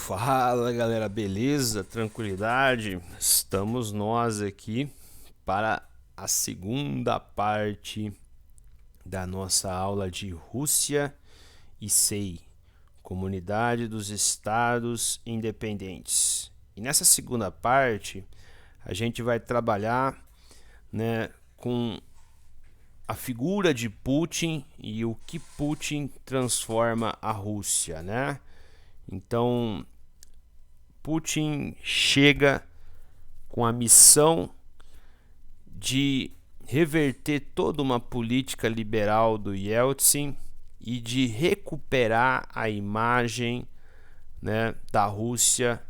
Fala galera, beleza? Tranquilidade? Estamos nós aqui para a segunda parte da nossa aula de Rússia e SEI, Comunidade dos Estados Independentes. E nessa segunda parte a gente vai trabalhar, com a figura de Putin e o que Putin transforma a Rússia, né? Então, Putin chega com a missão de reverter toda uma política liberal do Yeltsin e de recuperar a imagem, da Rússia,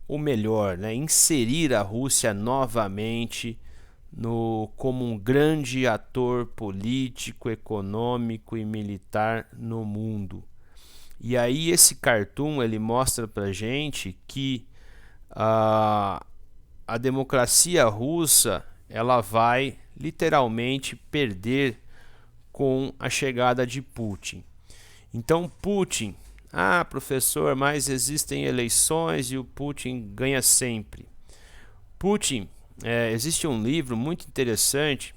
ou melhor, inserir a Rússia novamente como um grande ator político, econômico e militar no mundo. E aí esse cartoon ele mostra pra gente que a democracia russa ela vai literalmente perder com a chegada de Putin. Então Putin, professor, mas existem eleições e o Putin ganha sempre. Putin, existe um livro muito interessante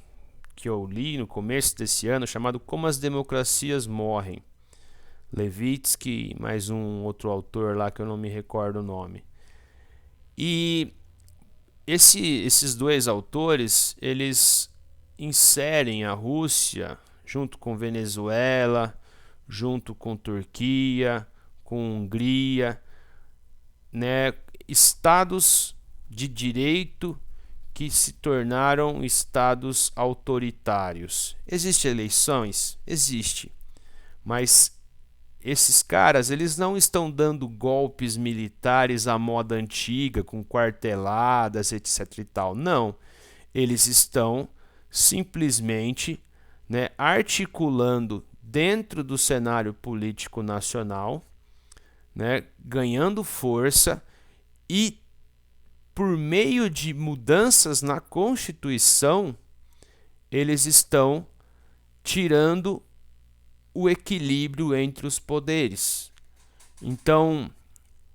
que eu li no começo desse ano chamado Como as Democracias Morrem. Levitsky, mais um outro autor lá que eu não me recordo o nome. E esses dois autores, eles inserem a Rússia junto com Venezuela, junto com Turquia, com Hungria, estados de direito que se tornaram estados autoritários. Existem eleições? Existe. Mas esses caras, eles não estão dando golpes militares à moda antiga, com quarteladas, etc e tal. Não. Eles estão simplesmente, articulando dentro do cenário político nacional, ganhando força e, por meio de mudanças na Constituição, eles estão tirando o equilíbrio entre os poderes. Então,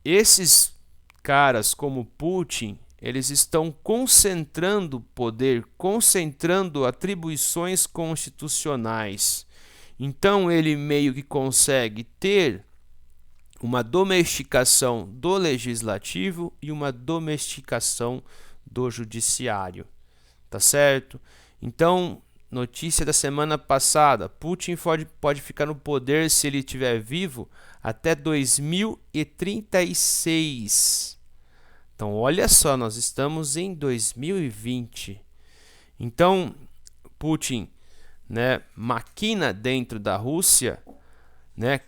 esses caras como Putin, eles estão concentrando poder, concentrando atribuições constitucionais. Então, ele meio que consegue ter uma domesticação do legislativo e uma domesticação do judiciário. Tá certo? Então, notícia da semana passada: Putin pode ficar no poder, se ele estiver vivo, até 2036. Então, olha só, nós estamos em 2020. Então, Putin, maquina dentro da Rússia,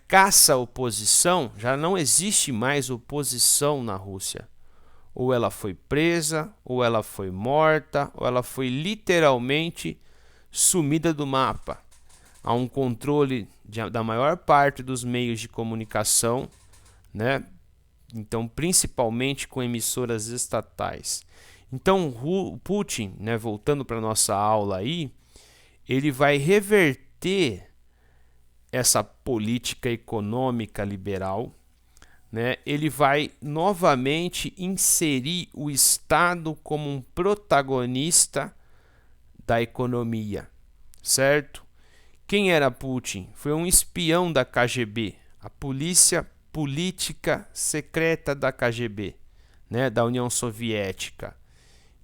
caça a oposição. Já não existe mais oposição na Rússia. Ou ela foi presa, ou ela foi morta, ou ela foi literalmente sumida do mapa. Há um controle da maior parte dos meios de comunicação, então principalmente com emissoras estatais. Então o Putin, voltando para nossa aula aí, ele vai reverter essa política econômica liberal, ele vai novamente inserir o Estado como um protagonista da economia, certo? Quem era Putin? Foi um espião da KGB, a polícia política secreta da KGB, da União Soviética.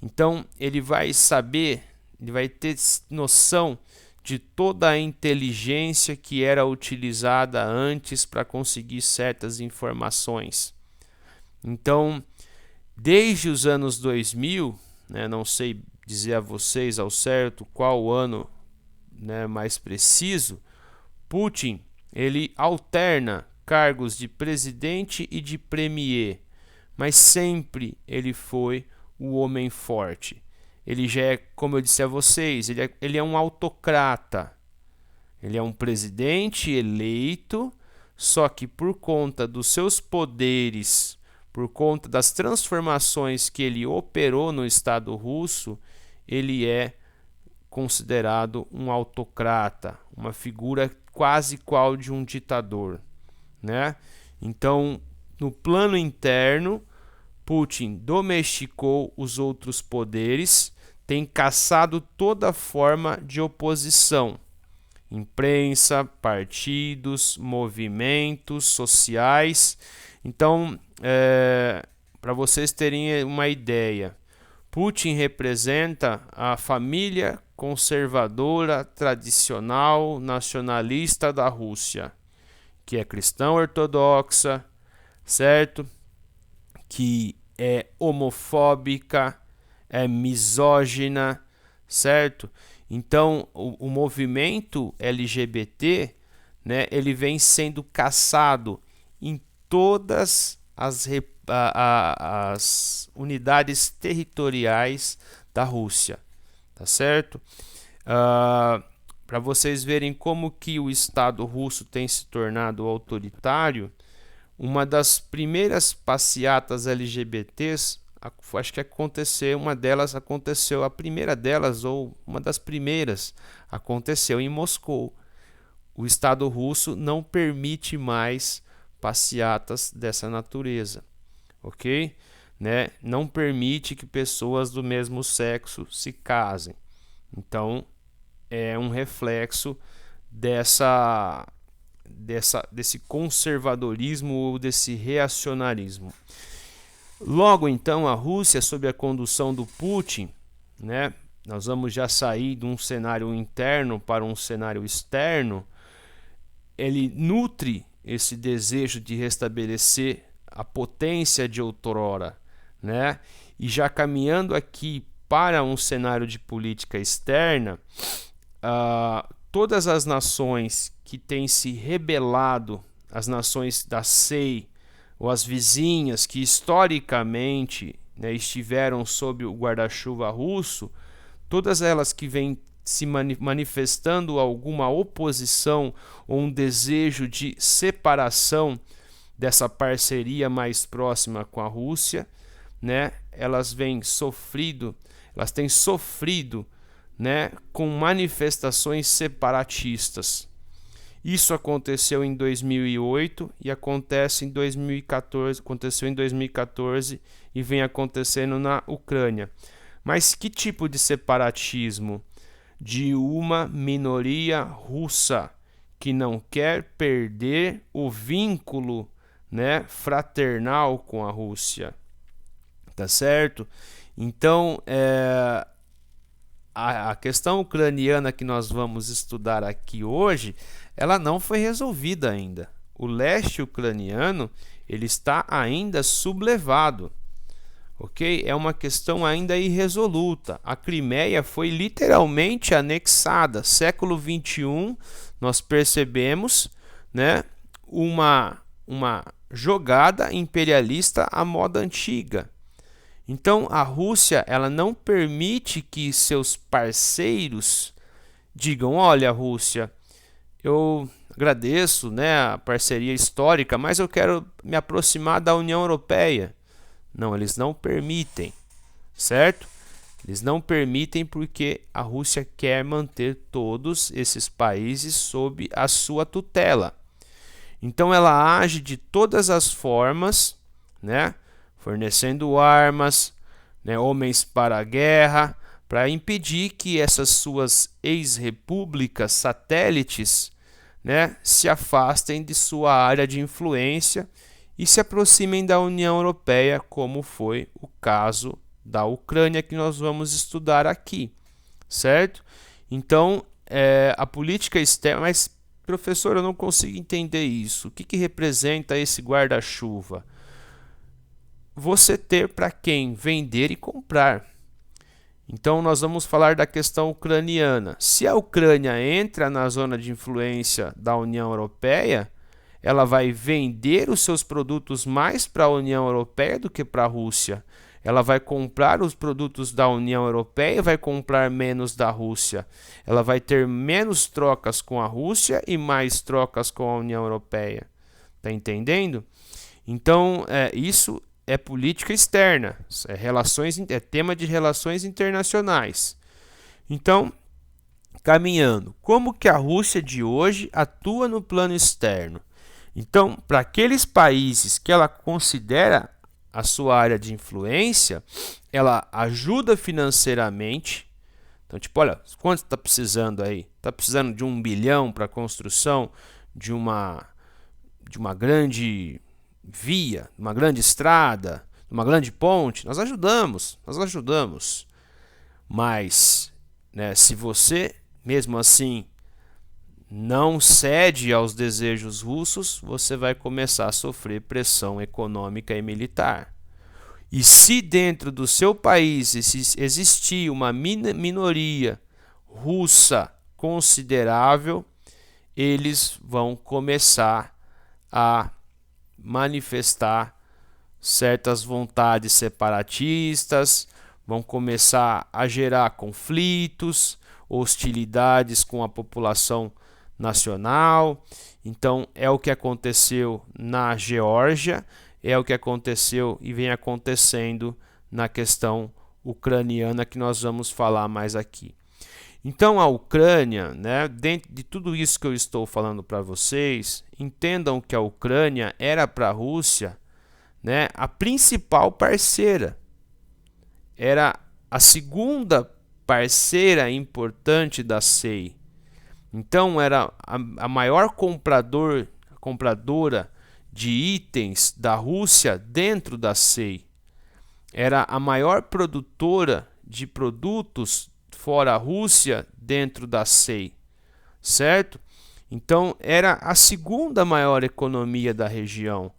Então ele vai saber, ele vai ter noção de toda a inteligência que era utilizada antes para conseguir certas informações. Então, desde os anos 2000, não sei dizer a vocês ao certo qual o ano mais preciso, Putin ele alterna cargos de presidente e de premier, mas sempre ele foi o homem forte. Ele já é, como eu disse a vocês, ele é um autocrata. Ele é um presidente eleito, só que por conta dos seus poderes, por conta das transformações que ele operou no Estado russo, ele é considerado um autocrata, uma figura quase qual de um ditador, Então, no plano interno, Putin domesticou os outros poderes, tem caçado toda forma de oposição. Imprensa, partidos, movimentos sociais. Então, para vocês terem uma ideia, Putin representa a família conservadora, tradicional, nacionalista da Rússia, que é cristã ortodoxa, certo? Que é homofóbica, é misógina, certo? Então, o movimento LGBT, né, ele vem sendo caçado em todas as unidades territoriais da Rússia, tá certo? Para vocês verem como que o Estado russo tem se tornado autoritário, uma das primeiras passeatas LGBTs, acho que aconteceu, a primeira delas, ou uma das primeiras, aconteceu em Moscou. O Estado russo não permite mais passeatas dessa natureza, ok? Né? Não permite que pessoas do mesmo sexo se casem. Então, é um reflexo desse conservadorismo ou desse reacionarismo. Logo então, a Rússia, sob a condução do Putin, né, nós vamos já sair de um cenário interno para um cenário externo. Ele nutre esse desejo de restabelecer a potência de outrora, né? E já caminhando aqui para um cenário de política externa, todas as nações que têm se rebelado, as nações da SEI, ou as vizinhas que historicamente, né, estiveram sob o guarda-chuva russo, todas elas que vêm se manifestando alguma oposição ou um desejo de separação dessa parceria mais próxima com a Rússia, né, elas têm sofrido, né, com manifestações separatistas. Isso aconteceu em 2008 e acontece em 2014, aconteceu em 2014 e vem acontecendo na Ucrânia. Mas que tipo de separatismo? De uma minoria russa que não quer perder o vínculo, né, fraternal com a Rússia. Tá certo? Então, a questão ucraniana que nós vamos estudar aqui hoje, ela não foi resolvida ainda. O leste ucraniano, ele está ainda sublevado, ok? É uma questão ainda irresoluta. A Crimeia foi literalmente anexada. Século XXI, nós percebemos, né, uma jogada imperialista à moda antiga. Então, a Rússia, ela não permite que seus parceiros digam: olha, Rússia, eu agradeço, né, a parceria histórica, mas eu quero me aproximar da União Europeia. Não, eles não permitem, certo? Eles não permitem porque a Rússia quer manter todos esses países sob a sua tutela. Então, ela age de todas as formas, né, fornecendo armas, né, homens para a guerra, para impedir que essas suas ex-repúblicas satélites, né, se afastem de sua área de influência e se aproximem da União Europeia, como foi o caso da Ucrânia, que nós vamos estudar aqui, certo? Então, a política externa... Mas, professor, eu não consigo entender isso. O que representa esse guarda-chuva? Você ter para quem vender e comprar. Então, nós vamos falar da questão ucraniana. Se a Ucrânia entra na zona de influência da União Europeia, ela vai vender os seus produtos mais para a União Europeia do que para a Rússia. Ela vai comprar os produtos da União Europeia e vai comprar menos da Rússia. Ela vai ter menos trocas com a Rússia e mais trocas com a União Europeia. Tá entendendo? Então, isso é política externa, é tema de relações internacionais. Então, caminhando, como que a Rússia de hoje atua no plano externo? Então, para aqueles países que ela considera a sua área de influência, ela ajuda financeiramente. Então, tipo, olha, quanto está precisando aí? Está precisando de 1 bilhão para a construção de uma grande via, uma grande estrada, uma grande ponte? Nós ajudamos. Mas, né, se você, mesmo assim, não cede aos desejos russos, você vai começar a sofrer pressão econômica e militar. E se dentro do seu país existir uma minoria russa considerável, eles vão começar a manifestar certas vontades separatistas, vão começar a gerar conflitos, hostilidades com a população nacional. Então é o que aconteceu na Geórgia, é o que aconteceu e vem acontecendo na questão ucraniana, que nós vamos falar mais aqui. Então a Ucrânia, né, dentro de tudo isso que eu estou falando para vocês, entendam que a Ucrânia era para a Rússia, né, a principal parceira, era a segunda parceira importante da SEI. Então era a maior compradora de itens da Rússia dentro da SEI. Era a maior produtora de produtos fora a Rússia dentro da SEI, certo? Então era a segunda maior economia da região.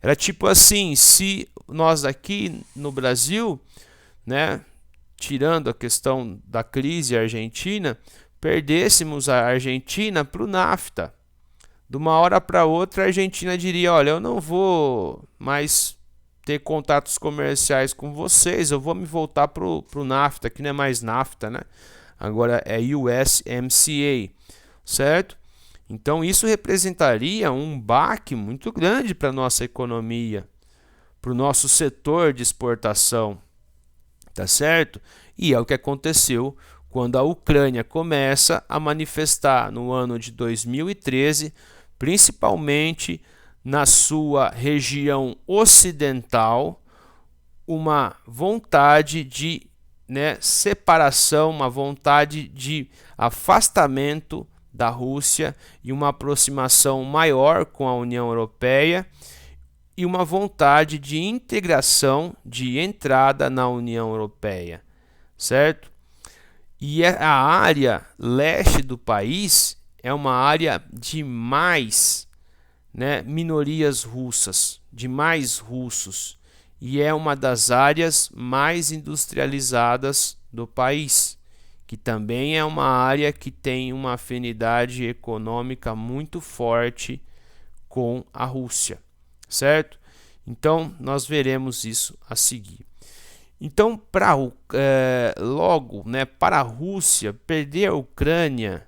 Era tipo assim, se nós aqui no Brasil, né, tirando a questão da crise argentina, perdêssemos a Argentina para o NAFTA. De uma hora para outra, a Argentina diria: olha, eu não vou mais ter contatos comerciais com vocês, eu vou me voltar para o NAFTA, que não é mais NAFTA, né? Agora é USMCA, certo? Então isso representaria um baque muito grande para a nossa economia, para o nosso setor de exportação, tá certo? E é o que aconteceu quando a Ucrânia começa a manifestar no ano de 2013, principalmente na sua região ocidental, uma vontade de, né, separação, uma vontade de afastamento da Rússia e uma aproximação maior com a União Europeia e uma vontade de integração, de entrada na União Europeia, certo? E a área leste do país é uma área de mais, né, minorias russas, de mais russos, e é uma das áreas mais industrializadas do país, que também é uma área que tem uma afinidade econômica muito forte com a Rússia, certo? Então nós veremos isso a seguir. Então, logo, né, para a Rússia, perder a Ucrânia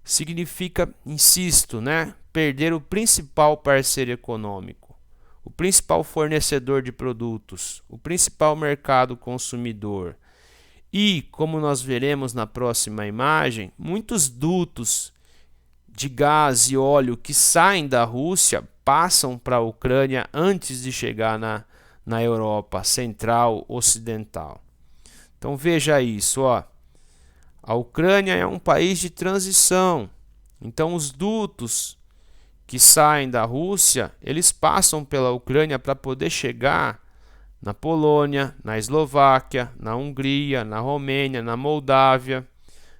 significa, insisto, né, perder o principal parceiro econômico, o principal fornecedor de produtos, o principal mercado consumidor. E, como nós veremos na próxima imagem, muitos dutos de gás e óleo que saem da Rússia passam para a Ucrânia antes de chegar na Europa Central Ocidental. Então veja isso, ó. A Ucrânia é um país de transição. Então os dutos que saem da Rússia, eles passam pela Ucrânia para poder chegar na Polônia, na Eslováquia, na Hungria, na Romênia, na Moldávia,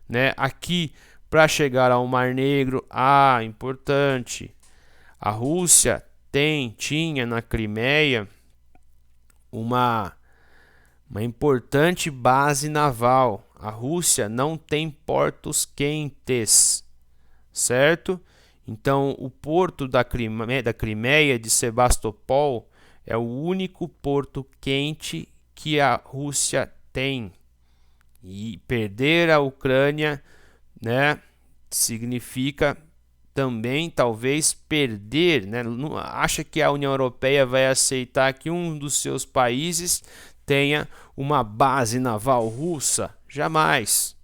né? Aqui para chegar ao Mar Negro, importante. A Rússia tinha na Crimeia uma importante base naval. A Rússia não tem portos quentes, certo? Então, o porto da Crimeia de Sebastopol é o único porto quente que a Rússia tem. E perder a Ucrânia, né, significa também talvez perder, né? Acha que a União Europeia vai aceitar que um dos seus países tenha uma base naval russa? Jamais,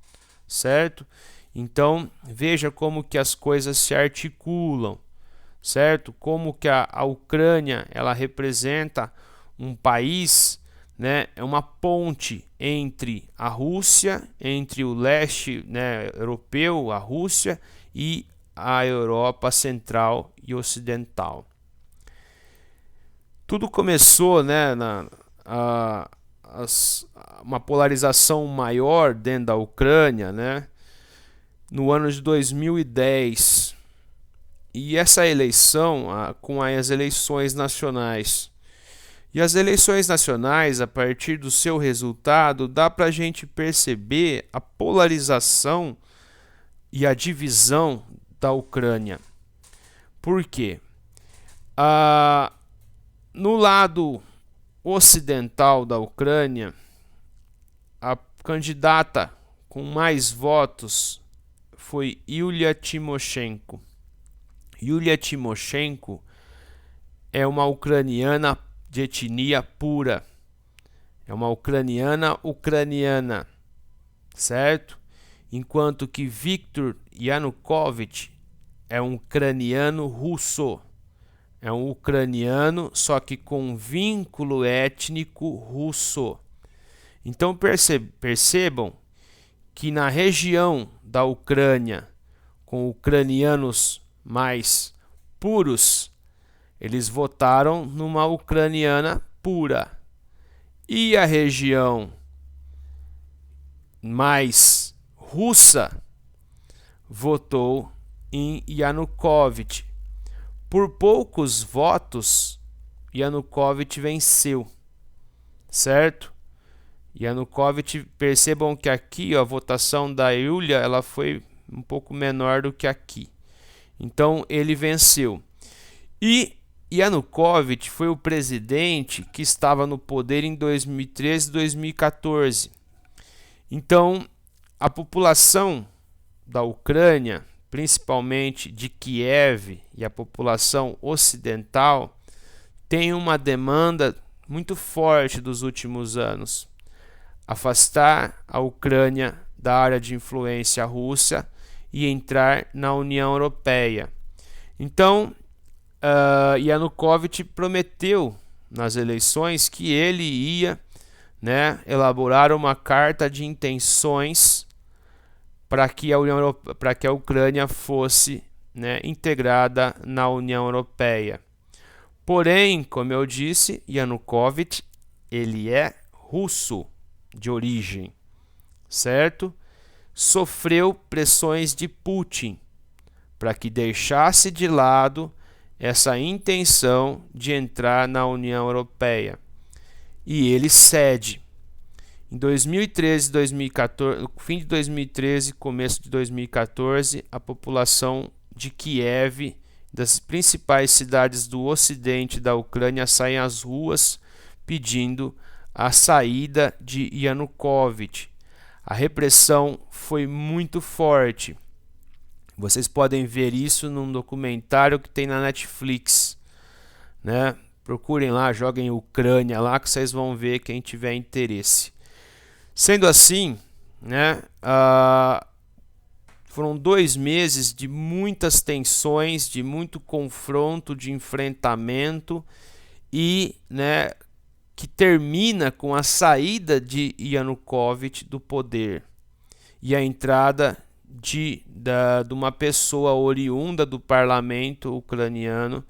certo? Então veja como que as coisas se articulam, certo? Como que a Ucrânia ela representa um país, né? É uma ponte entre a Rússia, entre o leste, né, europeu, a Rússia, e a Europa central e ocidental. Tudo começou, né, uma polarização maior dentro da Ucrânia, né, no ano de 2010. E essa eleição, com as eleições nacionais. E as eleições nacionais, a partir do seu resultado, dá para a gente perceber a polarização e a divisão da Ucrânia. Por quê? No lado ocidental da Ucrânia, a candidata com mais votos foi Yulia Tymoshenko. Yulia Tymoshenko é uma ucraniana de etnia pura. É uma ucraniana, certo? Enquanto que Viktor Yanukovych é um ucraniano russo. É um ucraniano, só que com vínculo étnico russo. Então percebam que na região da Ucrânia, com ucranianos mais puros, eles votaram numa ucraniana pura. E a região mais russa votou em Yanukovych. Por poucos votos, Yanukovych venceu, certo? Yanukovych, percebam que aqui a votação da Yulia ela foi um pouco menor do que aqui. Então ele venceu. E Yanukovych foi o presidente que estava no poder em 2013 e 2014. Então a população da Ucrânia, principalmente de Kiev e a população ocidental, tem uma demanda muito forte dos últimos anos: afastar a Ucrânia da área de influência russa e entrar na União Europeia. Então, Yanukovych prometeu nas eleições que ele ia, né, elaborar uma carta de intenções para que a Ucrânia fosse, né, integrada na União Europeia. Porém, como eu disse, Yanukovych ele é russo de origem, certo? Sofreu pressões de Putin para que deixasse de lado essa intenção de entrar na União Europeia. E ele cede. Em 2013, 2014, no fim de 2013, começo de 2014, a população de Kiev, das principais cidades do ocidente da Ucrânia, saem às ruas pedindo a saída de Yanukovych. A repressão foi muito forte. Vocês podem ver isso num documentário que tem na Netflix, né? Procurem lá, joguem Ucrânia lá que vocês vão ver, quem tiver interesse. Sendo assim, né, foram 2 meses de muitas tensões, de muito confronto, de enfrentamento e, né, que termina com a saída de Yanukovych do poder e a entrada de uma pessoa oriunda do parlamento ucraniano,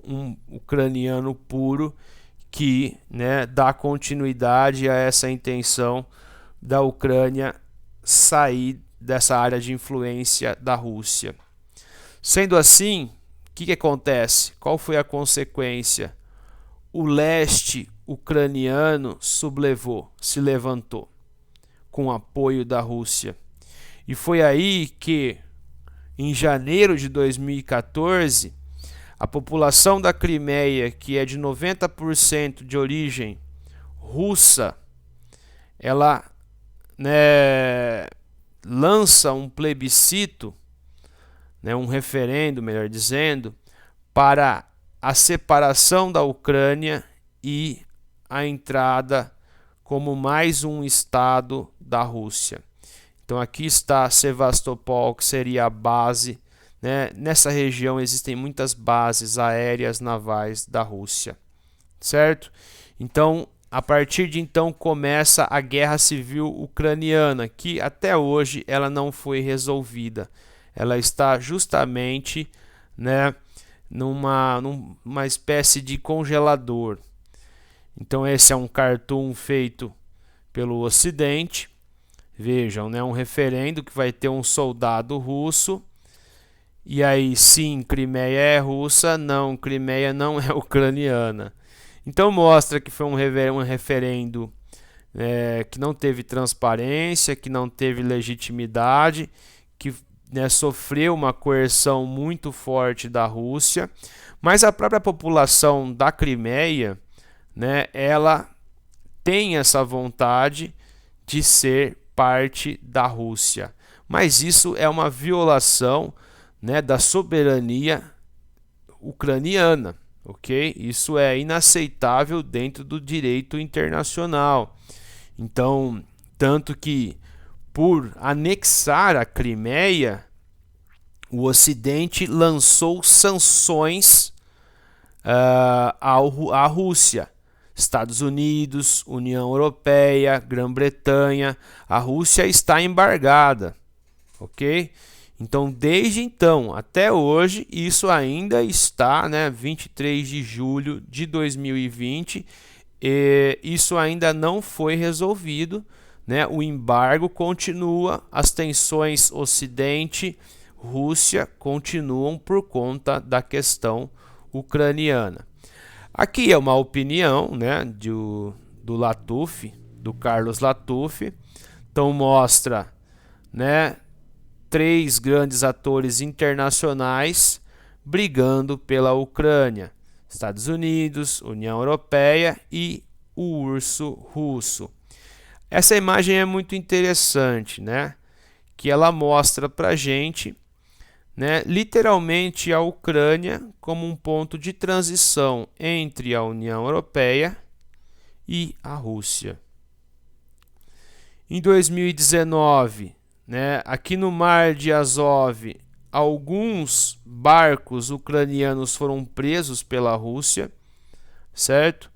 um ucraniano puro, que, né, dá continuidade a essa intenção da Ucrânia sair dessa área de influência da Rússia. Sendo assim, o que acontece? Qual foi a consequência? O leste ucraniano se levantou com apoio da Rússia. E foi aí que, em janeiro de 2014, a população da Crimeia, que é de 90% de origem russa, ela, né, lança um plebiscito, né, um referendo, melhor dizendo, para a separação da Ucrânia e a entrada como mais um estado da Rússia. Então aqui está Sevastopol, que seria a base, né? Nessa região existem muitas bases aéreas navais da Rússia, certo? Então, a partir de então começa a guerra civil ucraniana, que até hoje ela não foi resolvida. Ela está justamente, né, numa espécie de congelador. Então esse é um cartoon feito pelo Ocidente. Vejam, né, um referendo que vai ter um soldado russo. E aí sim, Crimeia é russa, não, Crimeia não é ucraniana. Então mostra que foi um referendo que não teve transparência, que não teve legitimidade, que, né, sofreu uma coerção muito forte da Rússia, mas a própria população da Crimeia, né, ela tem essa vontade de ser parte da Rússia. Mas isso é uma violação, né, da soberania ucraniana. Ok? Isso é inaceitável dentro do direito internacional. Então, tanto que por anexar a Crimeia, o Ocidente lançou sanções à Rússia. Estados Unidos, União Europeia, Grã-Bretanha, a Rússia está embargada. Ok? Então, desde então até hoje, isso ainda está, né, 23 de julho de 2020, isso ainda não foi resolvido, né? O embargo continua, as tensões Ocidente-Rússia continuam por conta da questão ucraniana. Aqui é uma opinião, né, do Latuf, do Carlos Latuf. Então mostra, né, 3 grandes atores internacionais brigando pela Ucrânia: Estados Unidos, União Europeia e o urso russo. Essa imagem é muito interessante, né? Que ela mostra para gente, né, literalmente a Ucrânia como um ponto de transição entre a União Europeia e a Rússia. Em 2019, né, aqui no Mar de Azov, alguns barcos ucranianos foram presos pela Rússia, certo?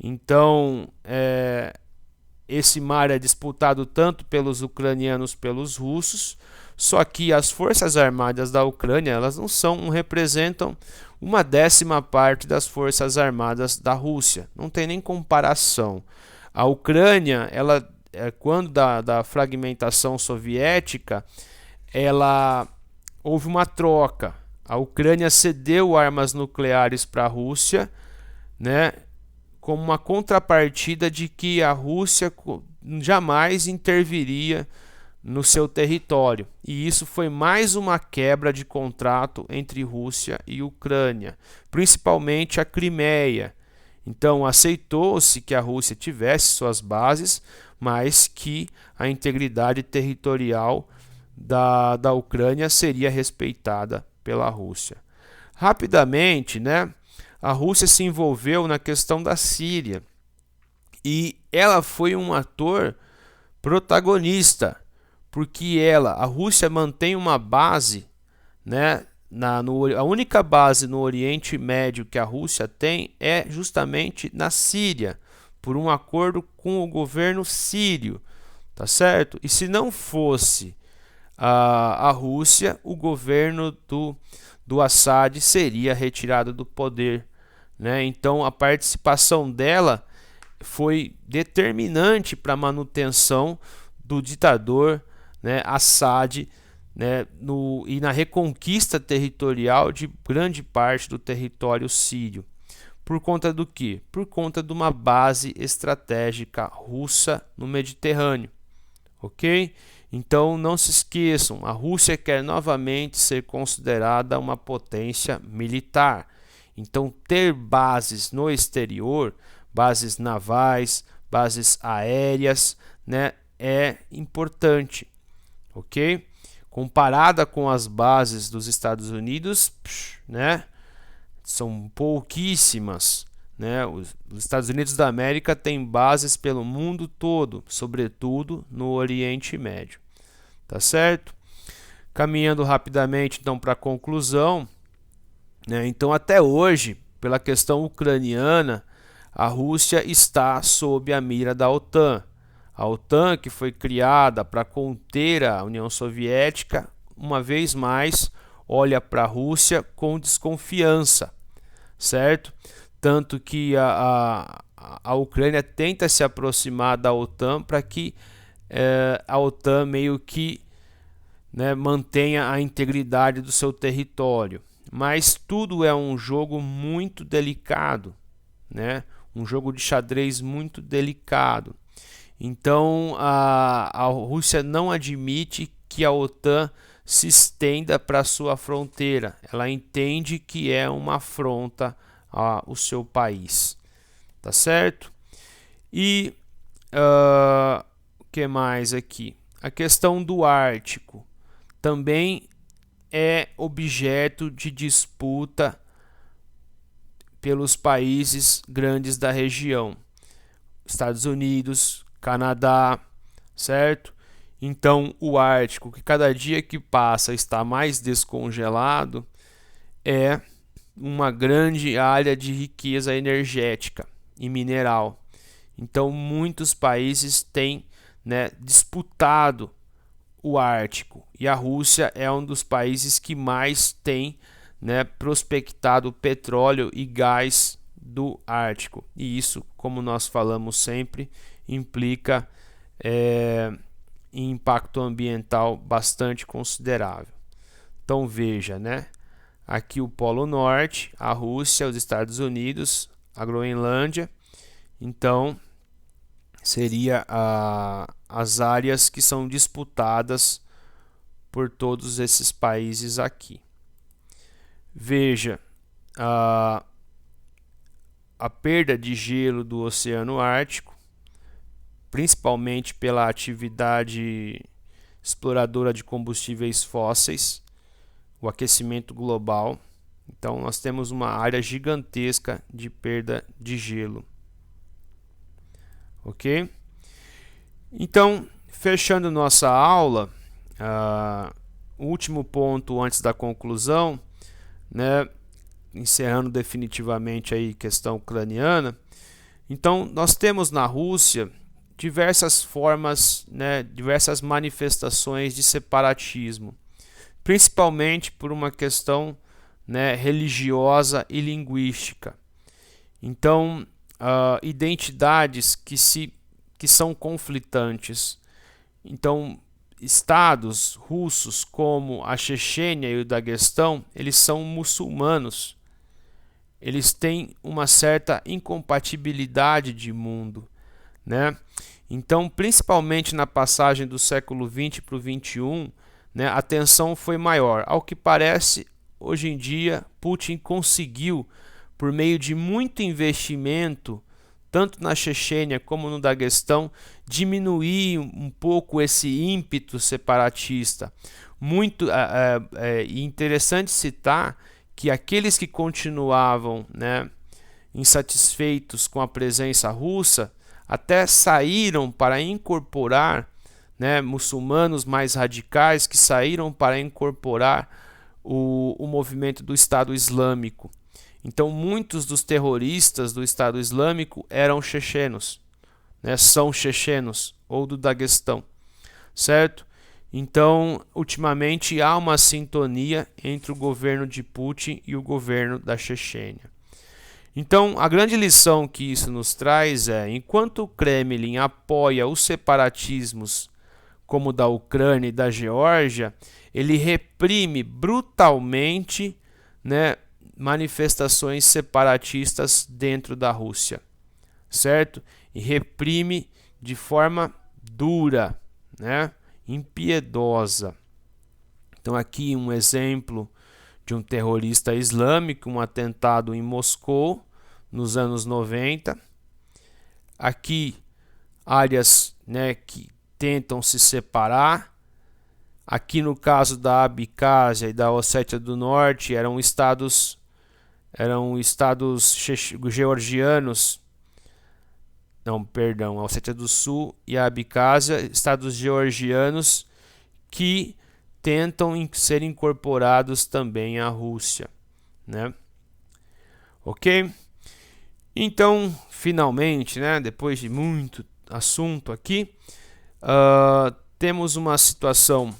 Então, esse mar é disputado tanto pelos ucranianos pelos russos, só que as forças armadas da Ucrânia, elas não representam 1/10 parte das forças armadas da Rússia. Não tem nem comparação. A Ucrânia, ela quando da fragmentação soviética, houve uma troca. A Ucrânia cedeu armas nucleares para a Rússia, né, como uma contrapartida de que a Rússia jamais interviria no seu território. E isso foi mais uma quebra de contrato entre Rússia e Ucrânia, principalmente a Crimeia. Então aceitou-se que a Rússia tivesse suas bases, mas que a integridade territorial da Ucrânia seria respeitada pela Rússia. Rapidamente, né, a Rússia se envolveu na questão da Síria e ela foi um ator protagonista, porque a Rússia mantém uma base, né, a única base no Oriente Médio que a Rússia tem é justamente na Síria, por um acordo com o governo sírio, tá certo? E se não fosse a Rússia, o governo do Assad seria retirado do poder, né? Então a participação dela foi determinante para a manutenção do ditador, né, Assad, né, e na reconquista territorial de grande parte do território sírio. Por conta do quê? Por conta de uma base estratégica russa no Mediterrâneo. Ok? Então não se esqueçam, a Rússia quer novamente ser considerada uma potência militar. Então ter bases no exterior, bases navais, bases aéreas, né, é importante. Ok? Comparada com as bases dos Estados Unidos, né, são pouquíssimas, né? Os Estados Unidos da América têm bases pelo mundo todo, sobretudo no Oriente Médio, tá certo? Caminhando rapidamente então para a conclusão, né? Então até hoje, pela questão ucraniana, a Rússia está sob a mira da OTAN. A OTAN, que foi criada para conter a União Soviética, uma vez mais olha para a Rússia com desconfiança, certo? Tanto que a Ucrânia tenta se aproximar da OTAN para que a OTAN meio que, né, mantenha a integridade do seu território. Mas tudo é um jogo muito delicado, né? Um jogo de xadrez muito delicado. Então a Rússia não admite que a OTAN se estenda para sua fronteira. Ela entende que é uma afronta ao seu país, tá certo? E o que mais aqui? A questão do Ártico também é objeto de disputa pelos países grandes da região, Estados Unidos, Canadá, certo? Então o Ártico, que cada dia que passa está mais descongelado, é uma grande área de riqueza energética e mineral. Então muitos países têm, né, disputado o Ártico, e a Rússia é um dos países que mais tem, né, prospectado petróleo e gás do Ártico. E isso, como nós falamos sempre, implica impacto ambiental bastante considerável. Então veja, né? Aqui o Polo Norte, a Rússia, os Estados Unidos, a Groenlândia. Então seria as áreas que são disputadas por todos esses países aqui. Veja a perda de gelo do Oceano Ártico, principalmente pela atividade exploradora de combustíveis fósseis, o aquecimento global. Então nós temos uma área gigantesca de perda de gelo. Ok? Então, fechando nossa aula, o último ponto antes da conclusão, né, encerrando definitivamente aí a questão ucraniana. Então, nós temos na Rússia diversas formas, né, diversas manifestações de separatismo, principalmente por uma questão, né, religiosa e linguística. Então, identidades que são conflitantes. Então, estados russos como a Chechênia e o Daguestão, eles são muçulmanos. Eles têm uma certa incompatibilidade de mundo, né? Então, principalmente na passagem do século XX para o XXI, né, a tensão foi maior. Ao que parece, hoje em dia, Putin conseguiu, por meio de muito investimento, tanto na Chechênia como no Daguestão, diminuir um pouco esse ímpeto separatista. Muito interessante citar que aqueles que continuavam, né, insatisfeitos com a presença russa até saíram para incorporar, né, muçulmanos mais radicais que saíram para incorporar o movimento do Estado Islâmico. Então muitos dos terroristas do Estado Islâmico eram chechenos, né, são chechenos ou do Daguestão, certo? Então, ultimamente há uma sintonia entre o governo de Putin e o governo da Chechênia. Então, a grande lição que isso nos traz é: enquanto o Kremlin apoia os separatismos como o da Ucrânia e da Geórgia, ele reprime brutalmente, né, manifestações separatistas dentro da Rússia, certo? E reprime de forma dura, né, impiedosa. Então aqui um exemplo de um terrorista islâmico, um atentado em Moscou nos anos 90. Aqui áreas, né, que tentam se separar. Aqui no caso da Abkhazia e da Ossétia do Norte eram estados georgianos. Não, perdão, a Ossétia do Sul e a Abkhazia, estados georgianos que tentam ser incorporados também à Rússia, né? Ok? Então, finalmente, né, depois de muito assunto aqui, temos uma situação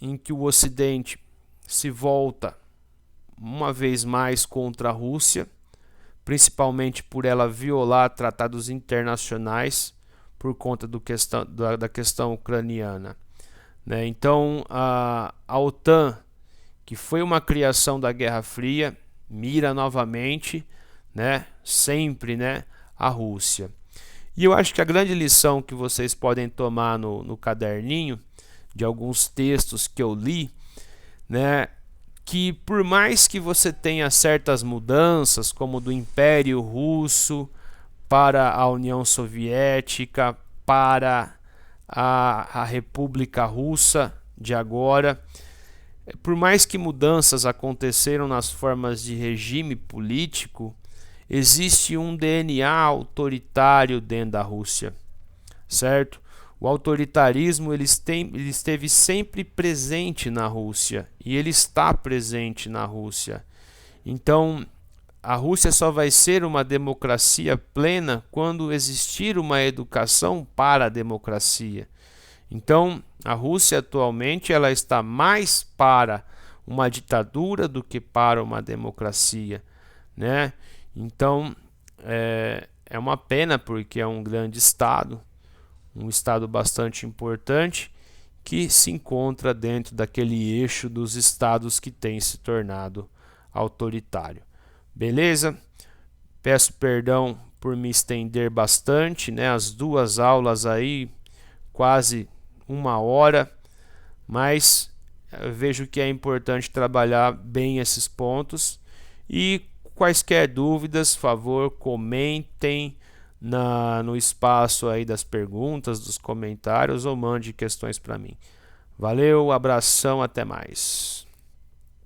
em que o Ocidente se volta uma vez mais contra a Rússia, principalmente por ela violar tratados internacionais por conta da questão ucraniana, né? Então, a OTAN, que foi uma criação da Guerra Fria, mira novamente, né, sempre, né, a Rússia. E eu acho que a grande lição que vocês podem tomar no caderninho, de alguns textos que eu li, né, que por mais que você tenha certas mudanças, como do Império Russo para a União Soviética, para a República Russa de agora, por mais que mudanças aconteceram nas formas de regime político, existe um DNA autoritário dentro da Rússia, certo? O autoritarismo ele esteve sempre presente na Rússia e ele está presente na Rússia. Então, a Rússia só vai ser uma democracia plena quando existir uma educação para a democracia. Então, a Rússia atualmente ela está mais para uma ditadura do que para uma democracia, né? Então, é uma pena porque é um grande estado, um estado bastante importante que se encontra dentro daquele eixo dos estados que tem se tornado autoritário. Beleza? Peço perdão por me estender bastante, né? As duas aulas aí, quase 1 hora, mas vejo que é importante trabalhar bem esses pontos. E quaisquer dúvidas, favor, comentem no espaço aí das perguntas, dos comentários, ou mande questões para mim. Valeu, abração, até mais.